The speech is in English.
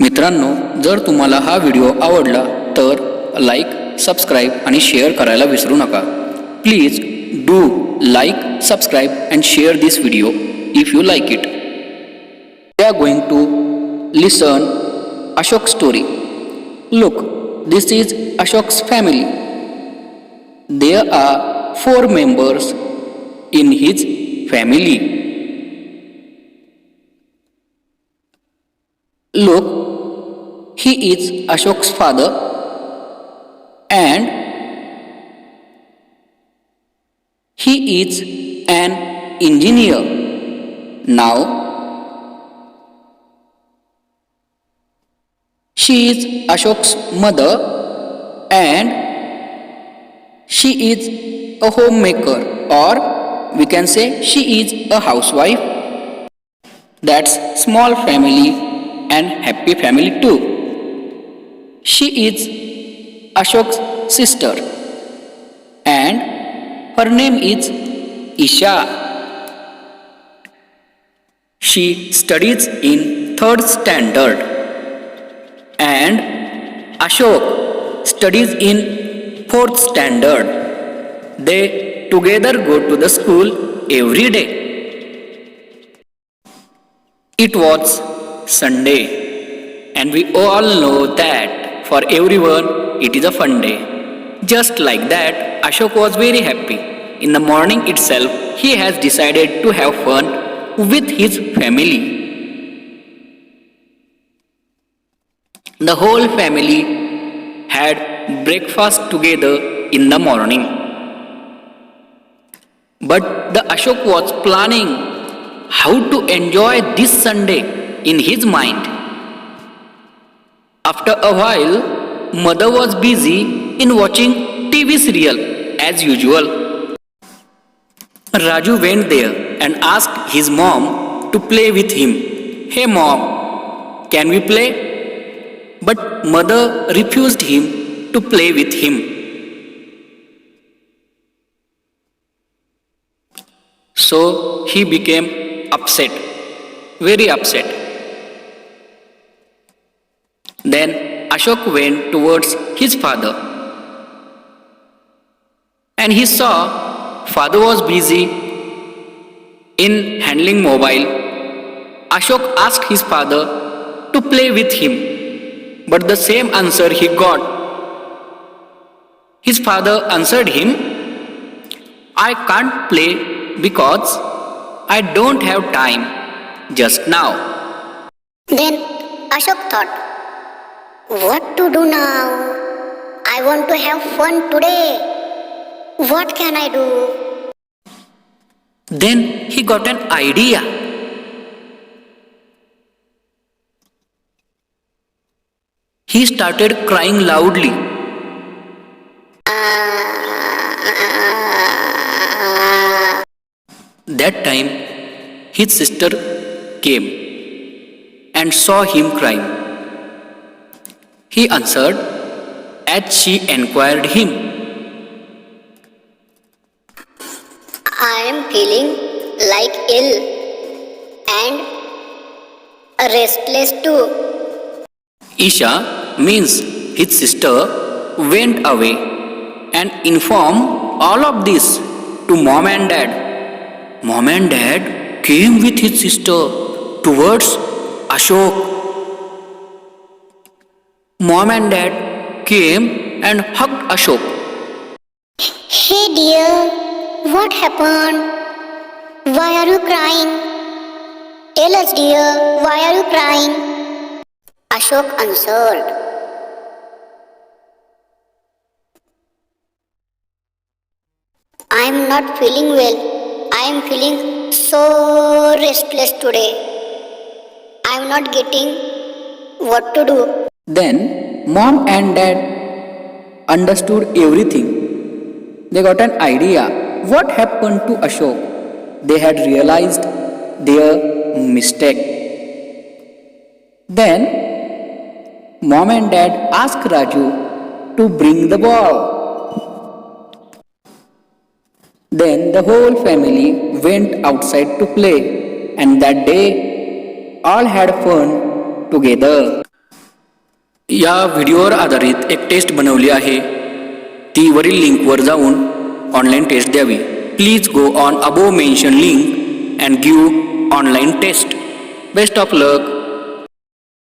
मित्रांनो, जर तुम्हाला हा व्हिडिओ आवडला तर लाईक, सबस्क्राईब आणि शेअर करायला विसरू नका. Please do like, subscribe and share this video if you like it. We are going to listen Ashok's story. Look, this is Ashok's family. There are 4 members in his family. Look, he is Ashok's father and he is an engineer. Now, she is Ashok's mother and she is a homemaker, or we can say she is a housewife. That's small family and happy family too. She is Ashok's sister and her name is Isha. She studies in 3rd standard and Ashok studies in 4th standard. They together go to the school every day. It was Sunday and we all know that for everyone it is a fun day. Just like that, Ashok was very happy. In the morning itself, he has decided to have fun with his family. The whole family had breakfast together in the morning. But the Ashok was planning how to enjoy this Sunday in his mind. After a while, mother was busy in watching TV serial as usual. Raju went there and asked his mom to play with him. Hey mom, can we play? But mother refused him to play with him. So he became upset, very upset. Then Ashok went towards his father and he saw father was busy in handling mobile. Ashok asked his father to play with him, but the same answer he got. His father answered him, I can't play because I don't have time just now. Then Ashok thought, what to do now? I want to have fun today. What can I do? Then he got an idea. He started crying loudly. That time, his sister came and saw him crying. He answered as she inquired him, I am feeling like ill and restless too. Isha, means his sister, went away and informed all of this to mom and dad. Mom and dad came with his sister towards Ashok. Mom and dad came and hugged Ashok. Hey dear, what happened? Why are you crying? Tell us dear, why are you crying? Ashok answered, I am not feeling well. I am feeling so restless today. I am not getting what to do. Then mom and dad understood everything. They got an idea what happened to Ashok. They had realized their mistake. Then mom and dad asked Raju to bring the ball. Then the whole family went outside to play, and that day all had fun together. या व्हिडिओवर आधारित एक test बनवली आहे. ती वरील लिंकवर जाऊन online test द्यावी. Please go on above mention link and give online test. Best of luck.